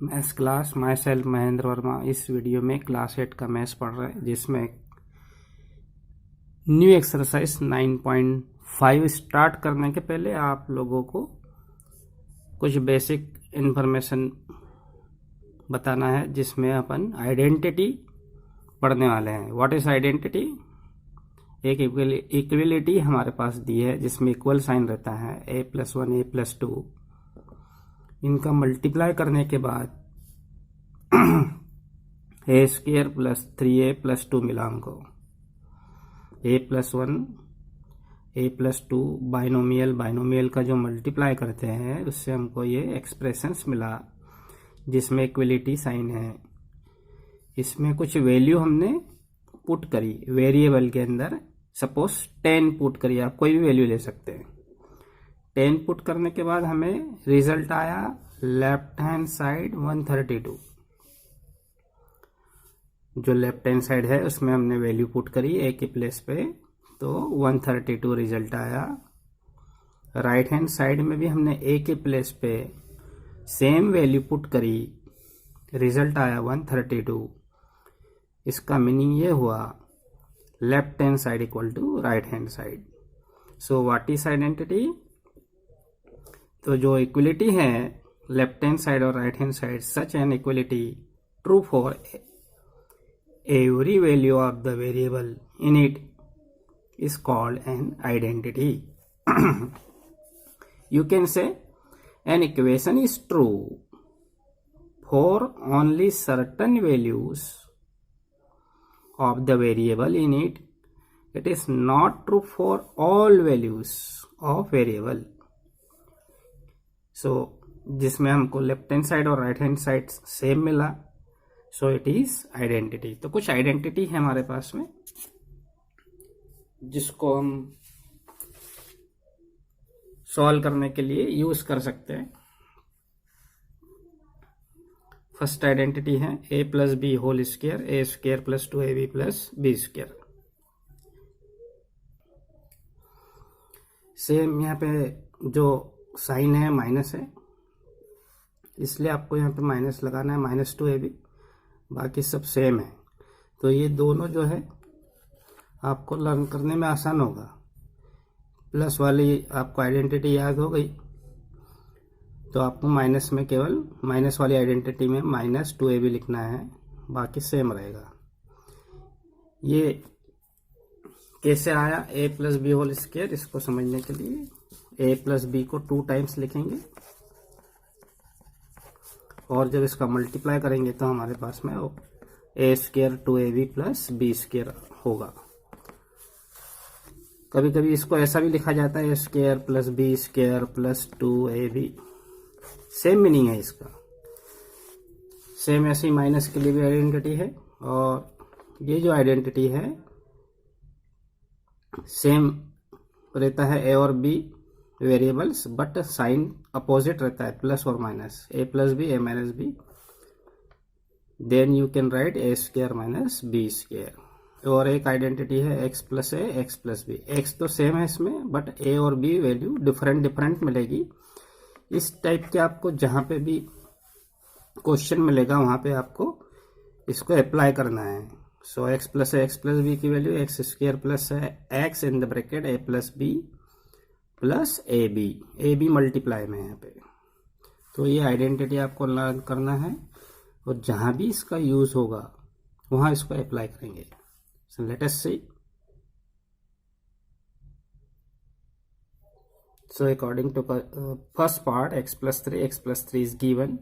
Maths class my self Mahendra Verma. इस video में class 8 का मैथ्स पढ़ रहे हैं, जिसमें न्यू एक्सरसाइज 9.5 स्टार्ट करने के पहले आप लोगों को कुछ बेसिक इन्फॉर्मेशन बताना है, जिसमें अपन आइडेंटिटी पढ़ने वाले हैं। What is identity? एक इक्वलिटी हमारे पास दी है जिसमें इक्वल साइन रहता है, a+1 a+2। इनका मल्टीप्लाई करने के बाद a² + 3a+2 मिला हमको। a+1 a+2 बाइनोमियल का जो मल्टीप्लाई करते हैं उससे हमको ये एक्सप्रेशंस मिला, जिसमें इक्वलिटी साइन है। इसमें कुछ वैल्यू हमने पुट करी वेरिएबल के अंदर। सपोज 10 पुट करी, आप कोई भी वैल्यू ले सकते हैं। 10 पुट करने के बाद हमें रिजल्ट आया लेफ्ट हैंड साइड 132। जो लेफ्ट हैंड साइड है उसमें हमने वैल्यू पुट करी a के प्लेस पे, तो 132 रिजल्ट आया। राइट हैंड साइड में भी हमने a के प्लेस पे सेम वैल्यू पुट करी, रिजल्ट आया 132। इसका मीनिंग ये हुआ left hand side equal to right hand side. So what is identity? तो जो इक्वलिटी है लेफ्ट हैंड साइड और right hand side, such an equality true for every value of the variable in it is called an identity. You can say an equation is true for only certain values of the variable in it. It is not true for all values of variable. So जिसमें हमको left hand side और right hand side same मिला, so it is identity. तो कुछ identity है हमारे पास में जिसको हम सॉल्व करने के लिए यूज कर सकते हैं। फर्स्ट आइडेंटिटी है a+b whole square, a² + 2ab + b²। Same यहाँ पे जो साइन है माइनस है, इसलिए आपको यहाँ पे माइनस लगाना है, -2ab। बाकी सब सेम है, तो ये दोनों जो है आपको लर्न करने में आसान होगा। प्लस वाली आपको आइडेंटिटी याद हो गई, तो आपको माइनस में केवल माइनस वाली आइडेंटिटी में -2ab लिखना है, बाकी सेम रहेगा। ये कैसे आया a+b होल स्क्वायर? इसको समझने के लिए a+b को 2 टाइम्स लिखेंगे, और जब इसका मल्टीप्लाई करेंगे तो हमारे पास में a² 2ab + b² होगा। कभी कभी इसको ऐसा भी लिखा जाता है a² + b² + 2ab। Same meaning है इसका। सेम ऐसे ही माइनस के लिए भी आइडेंटिटी है, और ये जो आइडेंटिटी है सेम रहता है a और b वेरिएबल्स, बट साइन अपोजिट रहता है, प्लस और minus, a+b a-b। Then you can write a² - b²। और एक आइडेंटिटी है x + a x + b। x तो सेम है इसमें, बट a और b वैल्यू डिफरेंट मिलेगी। इस टाइप के आपको जहां पे भी क्वेश्चन मिलेगा वहां पे आपको इसको अप्लाई करना है। सो x + a x + b की value x² + x in the bracket a+b + ab multiply में यहाँ पे। तो ये आइडेंटिटी आपको लर्न करना है, और जहां भी इसका यूज होगा वहां इसको अप्लाई करेंगे। So let us see. So according to first part x + 3 is given,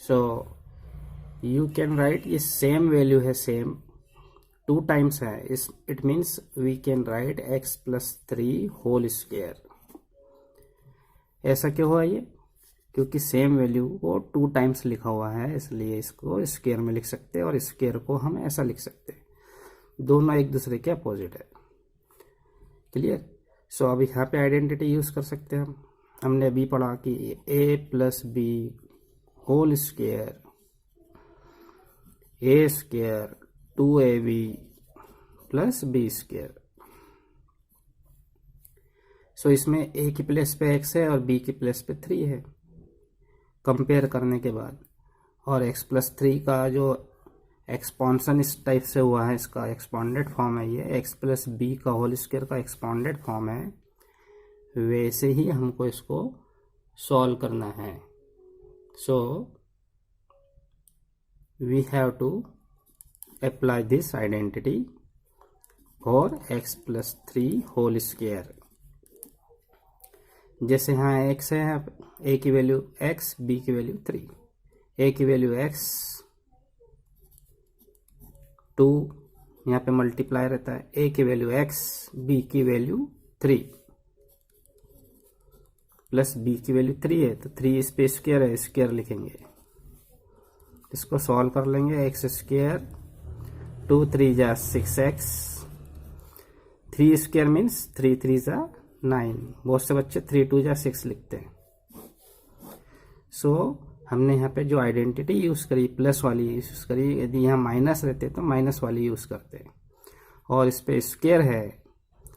so you can write ये सेम वैल्यू है, सेम 2 टाइम्स है, it means we can write x + 3 whole square. ऐसा क्यों हुआ ये? क्योंकि सेम वैल्यू को 2 टाइम्स लिखा हुआ है, इसलिए इसको स्क्वायर में लिख सकते हैं, और स्क्वायर को हम ऐसा लिख सकते हैं। दोनों एक दूसरे के अपोजिट है। क्लियर? सो अब यहाँ पे आइडेंटिटी यूज कर सकते हैं हम। हमने अभी पढ़ा कि a + b whole square a² 2ab + b²। So इसमें a की प्लेस पे x है और b की प्लेस पे 3 है। कंपेयर करने के बाद और x+3 का जो एक्सपांशन इस टाइप से हुआ है, इसका एक्सपांडेड फॉर्म है ये, x+b का होल स्क्वायर का एक्सपांडेड फॉर्म है, वैसे ही हमको इसको सॉल्व करना है। So we have to apply this identity for x+3 whole square. जैसे यहाँ x है, a की वैल्यू x, b की वैल्यू 3, a की वैल्यू x 2, यहाँ पे मल्टीप्लाई रहता है, a की वैल्यू x, b की वैल्यू 3 प्लस b की वैल्यू 3 है, तो 3 इस पे स्क्वायर है, स्क्वायर लिखेंगे, इसको सॉल्व कर लेंगे। x स्क्वायर 2 3 जा 6x, 3 स्क्वायर मीन्स 3 3 जा 9, बहुत से बच्चे 3 2 जा 6 लिखते हैं। सो हमने यहाँ पे जो आइडेंटिटी यूज़ करी प्लस वाली यूज़ करी, यदि यहाँ माइनस रहते तो माइनस वाली यूज़ करते, और इस पे स्क्वायर है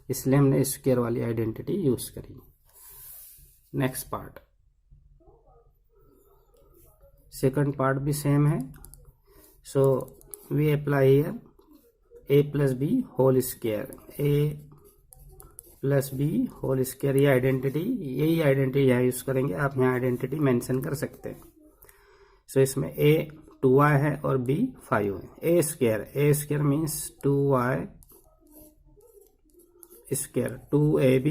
इसलिए हमने स्क्वायर वाली आइडेंटिटी यूज़ करी। नेक्स्ट पार्ट, सेकंड पार्ट भी सेम है। So we apply here a+b whole square, a+b whole square, ये आइडेंटिटी, यही आइडेंटिटी यहाँ यूज़ करेंगे। आप यहाँ आइडेंटिटी मेंशन कर सकते हैं। सो इसमें a 2y है और b 5 है। a square means 2y square 2ab,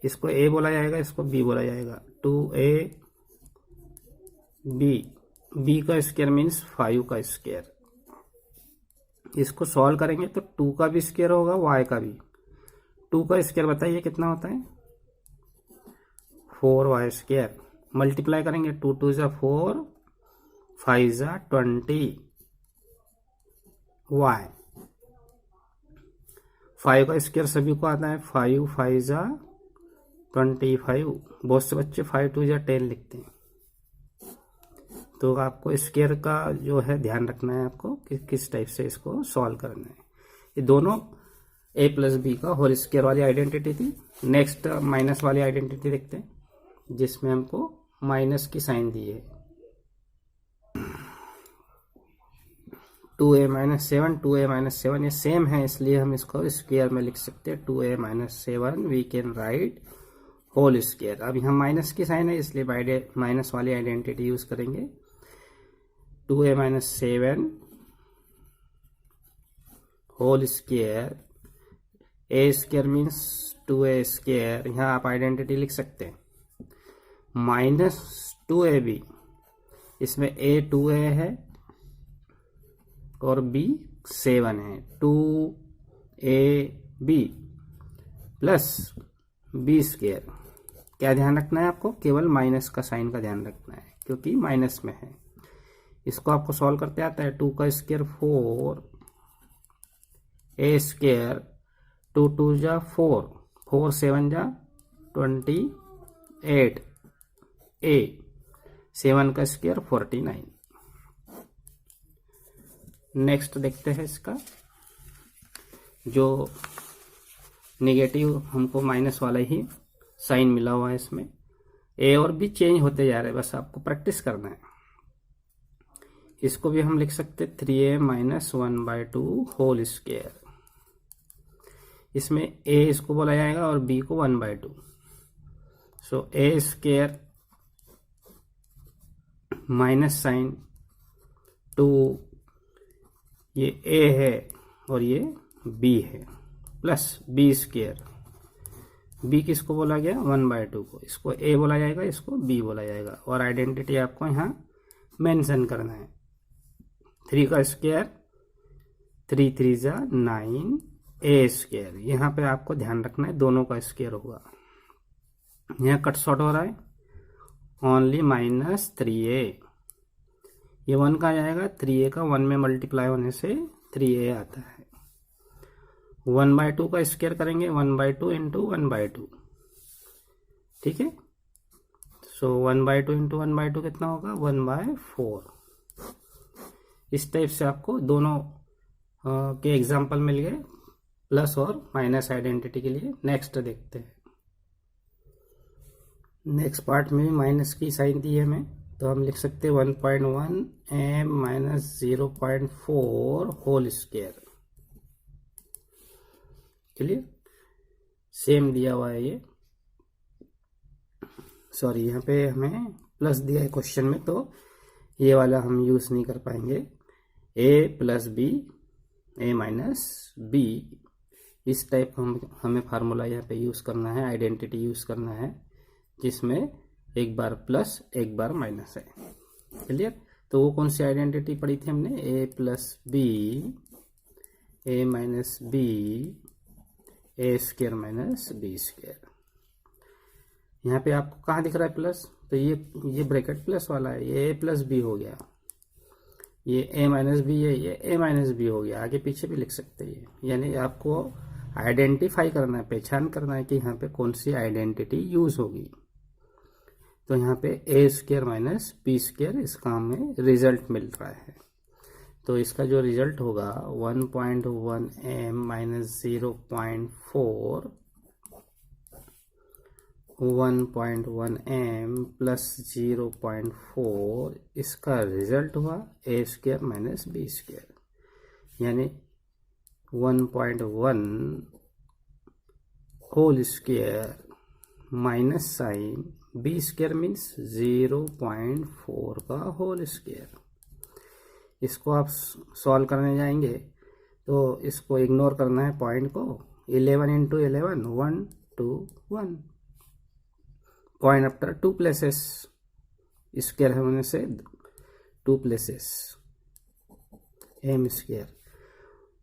इसको a बोला जाएगा, इसको b बोला जाएगा, 2ab, b का स्क्वायर मीन्स 5 का स्क्वायर। इसको सॉल्व करेंगे तो 2 का भी स्क्वायर होगा, y का भी। 2 का स्क्वायर बताइए कितना होता है, 4y स्क्वायर। मल्टीप्लाई करेंगे 2 2 जा 4, 5 जा 20 y। 5 का स्क्वायर सभी को आता है, 5 5 जा 25। बहुत से बच्चे 5 2 जा 10 लिखते हैं, तो आपको स्क्वायर का जो है ध्यान रखना है आपको कि किस टाइप से इसको सॉल्व करना है। ये दोनों a+b का होल स्क्वायर वाली आइडेंटिटी थी। नेक्स्ट माइनस वाली आइडेंटिटी देखते हैं, जिसमें हमको माइनस की साइन दी है। 2a-7, 2a-7 ये सेम है, इसलिए हम इसको स्क्वायर में लिख सकते हैं। 2a-7 we can write whole square. अब यहाँ माइनस की साइन है इसलिए माइनस वाली आइडेंटिटी यूज करेंगे। 2a-7 whole square, a square means 2a square, यहाँ आप आइडेंटिटी लिख सकते हैं, माइनस 2ab, इसमें a 2a है और b 7 है, 2ab प्लस b स्क्वायर। क्या ध्यान रखना है आपको, केवल माइनस का साइन का ध्यान रखना है क्योंकि माइनस में है। इसको आपको सॉल्व करते आता है, 2 का स्क्वायर 4, a स्क्वायर 2 2 जा 4, 4 7 जा 28, a 7 का स्क्वायर 49। नेक्स्ट देखते हैं इसका, जो नेगेटिव हमको माइनस वाला ही साइन मिला हुआ है, इसमें a और b चेंज होते जा रहे हैं, बस आपको प्रैक्टिस करना है। इसको भी हम लिख सकते 3a-1/2 होल स्क्वायर। इसमें a इसको बोला जाएगा और b को 1/2। सो a स्क्वायर माइनस साइन 2, ये a है और ये b है, प्लस b स्क्वायर, b किसको बोला गया 1/2 को, इसको a बोला जाएगा, इसको b बोला जाएगा, और आइडेंटिटी आपको यहाँ मेंशन करना है। 3 का स्क्वायर 3 3 जा 9, a स्क्वायर, यहाँ पे आपको ध्यान रखना है दोनों का स्क्वायर होगा। यहाँ कट शॉर्ट हो रहा है, ओनली -3a, ये 1 का जाएगा, 3a का 1 में मल्टीप्लाई होने से 3a आता है। 1/2 का स्क्वायर करेंगे, 1/2 इंटू 1/2, ठीक है। सो 1/2 इंटू 1/2 कितना होगा 1/4। इस टाइप से आपको दोनों के एग्जाम्पल मिल गए, प्लस और माइनस आइडेंटिटी के लिए। नेक्स्ट देखते हैं, नेक्स्ट पार्ट में माइनस की साइन दी है हमें, तो हम लिख सकते हैं 1.1 m minus 0.4 whole square. Clear, same दिया हुआ है ये, सॉरी यहाँ पे हमें प्लस दिया है क्वेश्चन में, तो ये वाला हम यूज नहीं कर पाएंगे। a plus b a minus b, इस टाइप हमें फार्मूला यहाँ पे यूज करना है, आइडेंटिटी यूज करना है, जिसमें एक बार प्लस एक बार माइनस है। क्लियर, तो वो कौन सी आइडेंटिटी पढ़ी थी हमने, a plus b a minus b a square minus b square. यहाँ पे आपको कहाँ दिख रहा है प्लस, तो ये ब्रैकेट प्लस वाला है, ये a प्लस बी हो गया, ये a माइनस बी है, ये a माइनस बी हो गया, आगे पीछे भी लिख सकते हैं। यानी आपको आइडेंटिफाई करना है, पहचान करना है कि यहाँ पे कौन सी आइडेंटिटी यूज होगी। तो यहाँ पे a square minus b square इसका हमें रिजल्ट मिल रहा है, तो इसका जो रिजल्ट होगा 1.1 m माइनस 0.4 1.1 m प्लस 0.4, इसका रिजल्ट हुआ a square minus b square, यानी 1.1 whole square minus sign b square means 0.4 का होल स्क्वायर। इसको आप सॉल्व करने जाएंगे तो इसको इग्नोर करना है पॉइंट को, 11 into 11 1 2 1, point after 2 places, square होने से 2 प्लेसेस m स्क्वायर,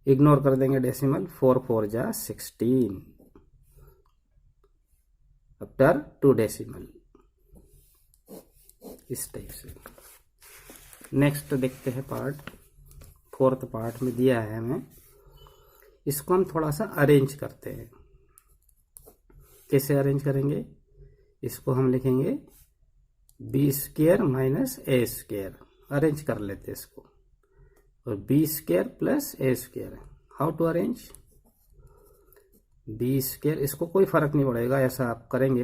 इग्नोर कर देंगे डेसिमल, 4 4 जा 16 आफ्टर 2 डेसिमल, इस टाइप से। नेक्स्ट देखते हैं पार्ट, फोर्थ पार्ट में दिया है हमें, इसको हम थोड़ा सा अरेंज करते हैं। कैसे अरेंज करेंगे, इसको हम लिखेंगे b square minus a square, arrange कर लेते हैं इसको, और b square plus a square. How to arrange, b square, इसको कोई फर्क नहीं पड़ेगा, ऐसा आप करेंगे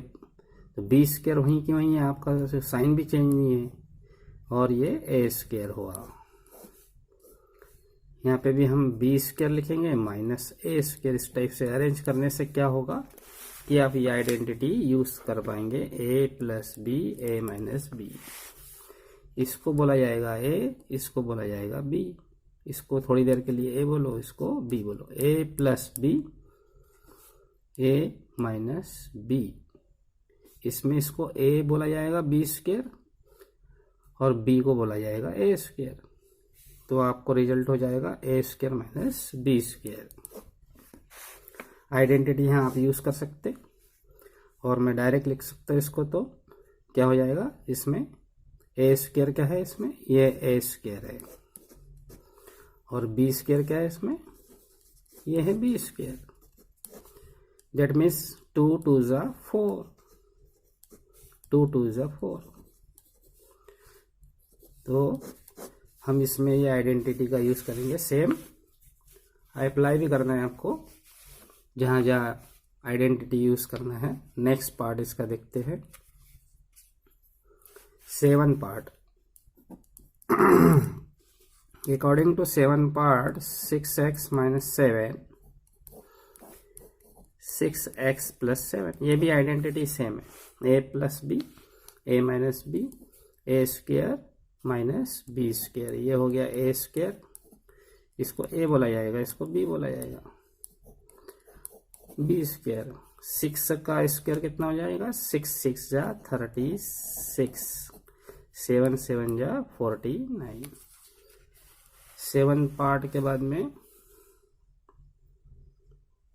तो बी स्क्वायर वहीं की वहीं है, आपका साइन भी चेंज नहीं है, और ये ए स्क्वायर हुआ। यहाँ पे भी हम बी स्क्वायर लिखेंगे माइनस ए स्क्वायर, इस टाइप से अरेंज करने से क्या होगा कि आप ये आइडेंटिटी यूज कर पाएंगे, a plus b a minus b, इसको बोला जाएगा a, इसको बोला जाएगा b, इसको थोड़ी देर के लिए a बोलो, इसको b बोलो, a plus b a minus b, इसमें इसको a बोला जाएगा b स्क्वायर और b को बोला जाएगा a स्क्वायर, तो आपको रिजल्ट हो जाएगा a square minus b square. Identity यहाँ आप यूज कर सकते, और मैं डायरेक्ट लिख सकता हूँ इसको, तो क्या हो जाएगा, इसमें ए स्क्वायर क्या है, इसमें ये ए स्क्वायर है, और बी स्क्वायर क्या है इसमें, ये है बी स्क्वायर, दैट मीन्स 2 2 जा 4, 2 2 जा 4। तो हम इसमें ये आइडेंटिटी का यूज करेंगे, सेम अप्लाई भी करना है आपको जहां जहां आइडेंटिटी यूज करना है। नेक्स्ट पार्ट इसका देखते हैं, 7 part. According to 7 part 6x minus 7 6x plus 7, ये भी आइडेंटिटी सेम है, a plus b a minus b a square minus b square, ये हो गया a स्क्वायर, इसको a बोला जाएगा, इसको b बोला जाएगा, बी स्क्वायर, 6 का स्क्वायर कितना हो जाएगा, 6 6 जा 36, 7 7 जा 49। 7 पार्ट के बाद में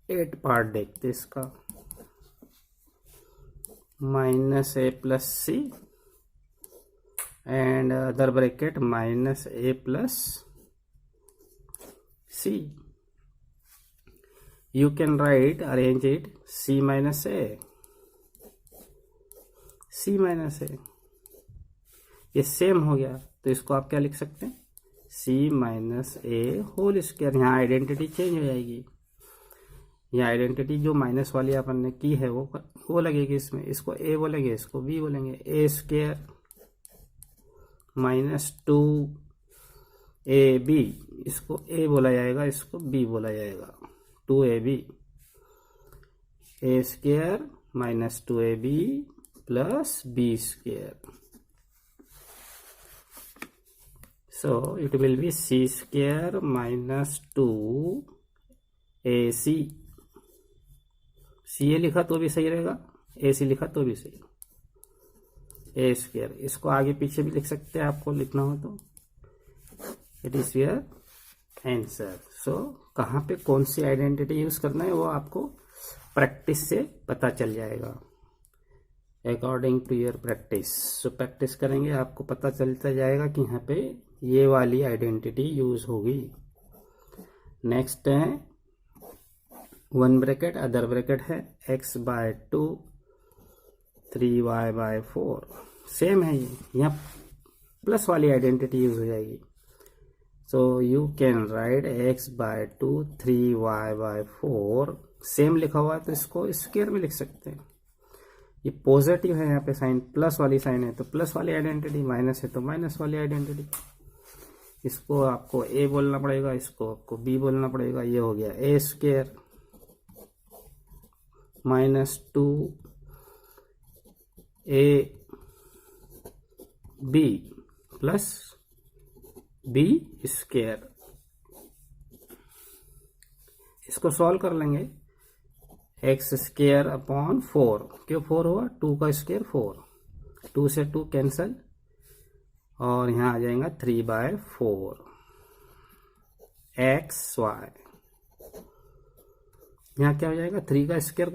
8 पार्ट देखते इसका, minus a plus c and other bracket minus a plus c, you can write, arrange it, c minus a, c minus a, ये सेम हो गया, तो इसको आप क्या लिख सकते हैं, c माइनस ए होल स्क्वायर। यहाँ आइडेंटिटी चेंज हो जाएगी, ये आइडेंटिटी जो माइनस वाली अपन ने की है वो लगेगी इसमें, इसको a बोलेंगे, इसको b बोलेंगे, a स्क्वायर -2ab, इसको a बोला जाएगा, इसको b बोला जाएगा। 2ab a square -2ab plus b square, so it will be c square -2ac। ca लिखा तो भी सही रहेगा, ac लिखा तो भी सही। a स्क्वायर, इसको आगे पीछे भी लिख सकते हैं आपको लिखना हो तो। It is your answer. So कहाँ पे कौन सी आइडेंटिटी यूज करना है वो आपको प्रैक्टिस से पता चल जाएगा, according to your practice. So practice करेंगे आपको पता चलता जाएगा कि यहाँ पे ये वाली आइडेंटिटी यूज होगी। नेक्स्ट है 1 ब्रैकेट, अदर ब्रैकेट है x/2 3y/4, सेम है ये, यहाँ प्लस वाली आइडेंटिटी यूज हो जाएगी। सो you can right x/2 3y/4, same लिखा हुआ है तो इसको स्क्वायर में लिख सकते हैं। ये पॉजिटिव है, यहाँ पे साइन प्लस वाली साइन है तो प्लस वाली आइडेंटिटी, माइनस है तो माइनस वाली आइडेंटिटी। इसको आपको a बोलना पड़ेगा, इसको आपको b बोलना पड़ेगा। ये हो गया a square -2ab plus b square. इसको सॉल्व कर लेंगे, x स्क्वायर अपॉन 4, क्यों 4 हुआ, 2 का स्क्वायर 4, 2 से 2 कैंसल और यहाँ आ जाएगा 3/4 xy। यहाँ क्या हो जाएगा, 3 का स्क्वायर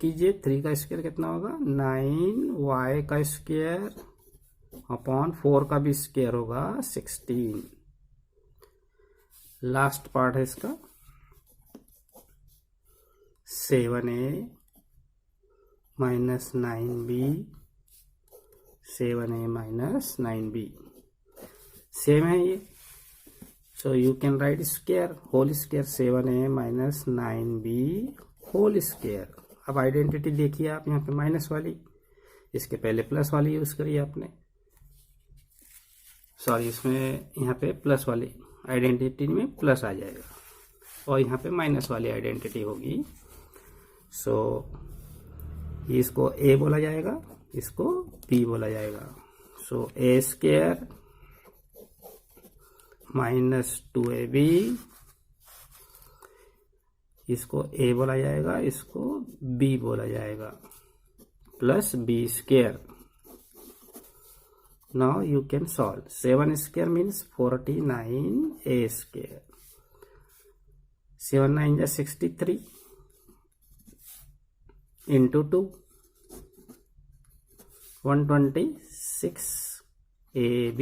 कीजिए, 3 का स्क्वायर कितना होगा 9y का स्क्वायर अपॉन 4 का भी स्क्वायर होगा 16। लास्ट पार्ट है इसका 7a - 9b, 7a - 9b, same है ये। So you can write square whole square 7a - 9b whole square. अब आइडेंटिटी देखिए आप, यहाँ पे माइनस वाली, इसके पहले प्लस वाली यूज करिए आपने, सॉरी इसमें यहाँ पे प्लस वाली आइडेंटिटी में प्लस आ जाएगा और यहाँ पे माइनस वाली आइडेंटिटी होगी। सो इसको a बोला जाएगा, इसको b बोला जाएगा। सो a स्क्वायर -2ab, इसको a बोला जाएगा, इसको b बोला जाएगा, plus b square. Now you can solve, 7 square means 49a square, 7 9 जा 63 इंटू 2 126ab,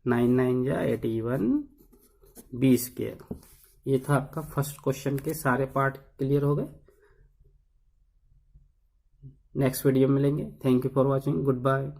9 9 जा 81 b स्क्वायर। ये था आपका फर्स्ट क्वेश्चन के सारे पार्ट क्लियर हो गए। नेक्स्ट वीडियो में मिलेंगे। Thank you for watching, good bye.